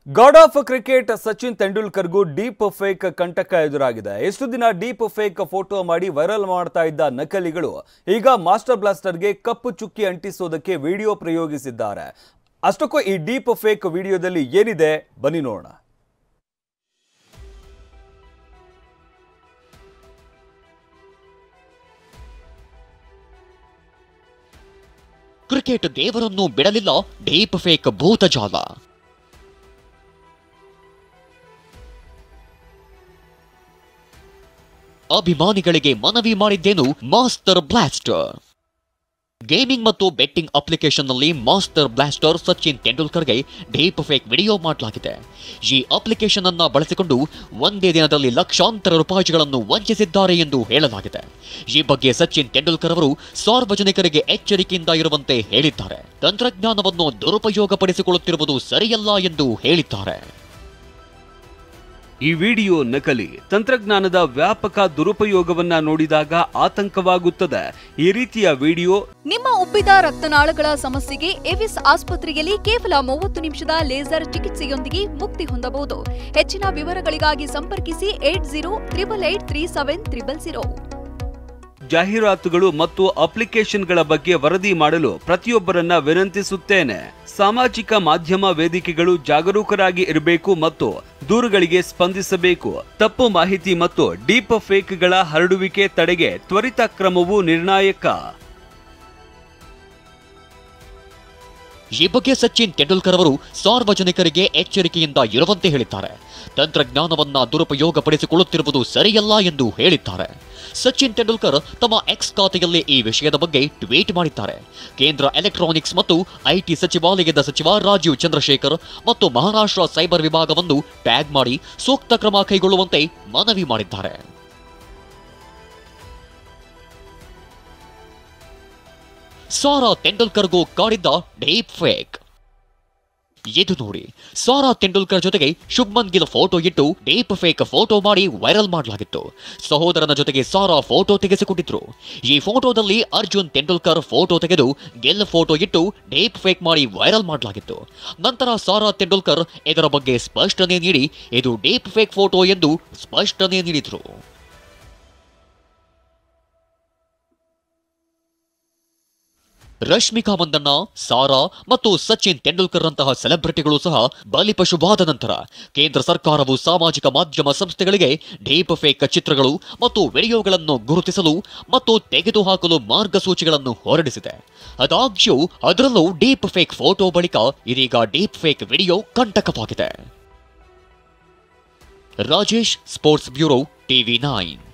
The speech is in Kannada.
ಗಾಡ್ ಆಫ್ ಕ್ರಿಕೆಟ್ ಸಚಿನ್ ತೆಂಡೂಲ್ಕರ್ಗೂ ಡೀಪ್ ಫೇಕ್ ಕಂಟಕ ಎದುರಾಗಿದೆ. ಎಷ್ಟು ದಿನ ಡೀಪ್ ಫೇಕ್ ಫೋಟೋ ಮಾಡಿ ವೈರಲ್ ಮಾಡ್ತಾ ಇದ್ದ ನಕಲಿಗಳು ಈಗ ಮಾಸ್ಟರ್ ಬ್ಲಾಸ್ಟರ್ಗೆ ಕಪ್ಪು ಚುಕ್ಕಿ ಅಂಟಿಸೋದಕ್ಕೆ ವಿಡಿಯೋ ಪ್ರಯೋಗಿಸಿದ್ದಾರೆ. ಅಷ್ಟಕ್ಕೂ ಈ ಡೀಪ್ ಫೇಕ್ ವಿಡಿಯೋದಲ್ಲಿ ಏನಿದೆ ಬನ್ನಿ ನೋಡೋಣ. ಕ್ರಿಕೆಟ್ ದೇವರನ್ನು ಬಿಡಲಿಲ್ಲ ಡೀಪ್ ಫೇಕ್ ಭೂತಜಾಲ. ಅಭಿಮಾನಿಗಳಿಗೆ ಮನವಿ ಮಾಡಿದ್ದೇನು ಮಾಸ್ಟರ್ ಬ್ಲಾಸ್ಟರ್. ಗೇಮಿಂಗ್ ಮತ್ತು ಬೆಟ್ಟಿಂಗ್ ಅಪ್ಲಿಕೇಶನ್ನಲ್ಲಿ ಮಾಸ್ಟರ್ ಬ್ಲಾಸ್ಟರ್ ಸಚಿನ್ ತೆಂಡೂಲ್ಕರ್ಗೆ ಡೀಪ್ ಫೇಕ್ ವಿಡಿಯೋ ಮಾಡಲಾಗಿದೆ. ಈ ಅಪ್ಲಿಕೇಶನ್ ಅನ್ನು ಬಳಸಿಕೊಂಡು ಒಂದೇ ದಿನದಲ್ಲಿ ಲಕ್ಷಾಂತರ ರೂಪಾಯಿಗಳನ್ನು ವಂಚಿಸಿದ್ದಾರೆ ಎಂದು ಹೇಳಲಾಗಿದೆ. ಈ ಬಗ್ಗೆ ಸಚಿನ್ ತೆಂಡೂಲ್ಕರ್ ಅವರು ಸಾರ್ವಜನಿಕರಿಗೆ ಎಚ್ಚರಿಕೆಯಿಂದ ಇರುವಂತೆ ಹೇಳಿದ್ದಾರೆ. ತಂತ್ರಜ್ಞಾನವನ್ನು ದುರುಪಯೋಗಪಡಿಸಿಕೊಳ್ಳುತ್ತಿರುವುದು ಸರಿಯಲ್ಲ ಎಂದು ಹೇಳಿದ್ದಾರೆ. ಈ ವಿಡಿಯೋ ನಕಲಿ. ತಂತ್ರಜ್ಞಾನದ ವ್ಯಾಪಕ ದುರುಪಯೋಗವನ್ನ ನೋಡಿದಾಗ ಆತಂಕವಾಗುತ್ತದೆ. ಈ ರೀತಿಯ ವಿಡಿಯೋ ನಿಮ್ಮ ಉಬ್ಬಿದ ರಕ್ತನಾಳಗಳ ಸಮಸ್ಯೆಗೆ ಎವಿಸ್ ಆಸ್ಪತ್ರೆಯಲ್ಲಿ ಕೇವಲ 30 ನಿಮಿಷದ ಲೇಸರ್ ಚಿಕಿತ್ಸೆಯೊಂದಿಗೆ ಮುಕ್ತಿ ಹೊಂದಬಹುದು. ಹೆಚ್ಚಿನ ವಿವರಗಳಿಗಾಗಿ ಸಂಪರ್ಕಿಸಿ 8088837300. ಜಾಹೀರಾತುಗಳು ಮತ್ತು ಅಪ್ಲಿಕೇಶನ್ಗಳ ಬಗ್ಗೆ ವರದಿ ಮಾಡಲು ಪ್ರತಿಯೊಬ್ಬರನ್ನ ವಿನಂತಿಸುತ್ತೇನೆ. ಸಾಮಾಜಿಕ ಮಾಧ್ಯಮ ವೇದಿಕೆಗಳು ಜಾಗರೂಕರಾಗಿ ಇರಬೇಕು ಮತ್ತು ದೂರುಗಳಿಗೆ ಸ್ಪಂದಿಸಬೇಕು. ತಪ್ಪು ಮಾಹಿತಿ ಮತ್ತು ಡೀಪ್ ಫೇಕ್ಗಳ ಹರಡುವಿಕೆ ತಡೆಗೆ ತ್ವರಿತ ಕ್ರಮವು ನಿರ್ಣಾಯಕ. ಈ ಬಗ್ಗೆ ಸಚಿನ್ ತೆಂಡೂಲ್ಕರ್ ಅವರು ಸಾರ್ವಜನಿಕರಿಗೆ ಎಚ್ಚರಿಕೆಯಿಂದ ಇರುವಂತೆ ಹೇಳಿದ್ದಾರೆ. ತಂತ್ರಜ್ಞಾನವನ್ನ ದುರುಪಯೋಗಪಡಿಸಿಕೊಳ್ಳುತ್ತಿರುವುದು ಸರಿಯಲ್ಲ ಎಂದು ಹೇಳಿದ್ದಾರೆ. ಸಚಿನ್ ತೆಂಡೂಲ್ಕರ್ ತಮ್ಮ ಎಕ್ಸ್ ಖಾತೆಯಲ್ಲಿ ಈ ವಿಷಯದ ಬಗ್ಗೆ ಟ್ವೀಟ್ ಮಾಡಿದ್ದಾರೆ. ಕೇಂದ್ರ ಎಲೆಕ್ಟ್ರಾನಿಕ್ಸ್ ಮತ್ತು ಐಟಿ ಸಚಿವಾಲಯದ ಸಚಿವ ರಾಜೀವ್ ಚಂದ್ರಶೇಖರ್ ಮತ್ತು ಮಹಾರಾಷ್ಟ್ರ ಸೈಬರ್ ವಿಭಾಗವನ್ನು ಟ್ಯಾಗ್ ಮಾಡಿ ಸೂಕ್ತ ಕ್ರಮ ಕೈಗೊಳ್ಳುವಂತೆ ಮನವಿ ಮಾಡಿದ್ದಾರೆ. ಸಾರಾ ತೆಂಡೂಲ್ಕರ್ಗೂ ಕಾಡಿದ್ದ ಡೀಪ್ ಫೇಕ್. ಇದು ನೋಡಿ, ಸಾರಾ ತೆಂಡೂಲ್ಕರ್ ಜೊತೆಗೆ ಶುಭ್ಮನ್ ಗಿಲ್ ಫೋಟೋ ಇಟ್ಟು ಡೀಪ್ ಫೇಕ್ ಫೋಟೋ ಮಾಡಿ ವೈರಲ್ ಮಾಡಲಾಗಿತ್ತು. ಸಹೋದರನ ಜೊತೆಗೆ ಸಾರಾ ಫೋಟೋ ತೆಗೆಸಿಕೊಂಡಿದ್ರು. ಈ ಫೋಟೋದಲ್ಲಿ ಅರ್ಜುನ್ ತೆಂಡೂಲ್ಕರ್ ಫೋಟೋ ತೆಗೆದು ಗಿಲ್ ಫೋಟೋ ಇಟ್ಟು ಡೀಪ್ ಫೇಕ್ ಮಾಡಿ ವೈರಲ್ ಮಾಡಲಾಗಿತ್ತು. ನಂತರ ಸಾರಾ ತೆಂಡೂಲ್ಕರ್ ಇದರ ಬಗ್ಗೆ ಸ್ಪಷ್ಟನೆ ನೀಡಿ ಇದು ಡೀಪ್ ಫೇಕ್ ಫೋಟೋ ಎಂದು ಸ್ಪಷ್ಟನೆ ನೀಡಿದ್ರು. ರಶ್ಮಿಕಾ ಮಂದಣ್ಣ, ಸಾರಾ ಮತ್ತು ಸಚಿನ್ ತೆಂಡೂಲ್ಕರ್ ರಂತಹ ಸೆಲೆಬ್ರಿಟಿಗಳು ಸಹ ಬಲಿಪಶುವಾದ ನಂತರ ಕೇಂದ್ರ ಸರ್ಕಾರವು ಸಾಮಾಜಿಕ ಮಾಧ್ಯಮ ಸಂಸ್ಥೆಗಳಿಗೆ ಡೀಪ್ ಫೇಕ್ ಚಿತ್ರಗಳು ಮತ್ತು ವಿಡಿಯೋಗಳನ್ನು ಗುರುತಿಸಲು ಮತ್ತು ತೆಗೆದುಹಾಕಲು ಮಾರ್ಗಸೂಚಿಗಳನ್ನು ಹೊರಡಿಸಿದೆ. ಆದಾಗ್ಯೂ ಅದರಲ್ಲೂ ಡೀಪ್ ಫೇಕ್ ಫೋಟೋ ಬಳಿಕ ಇದೀಗ ಡೀಪ್ ಫೇಕ್ ವಿಡಿಯೋ ಕಂಟಕವಾಗಿದೆ. Rajesh, sports bureau, TV9.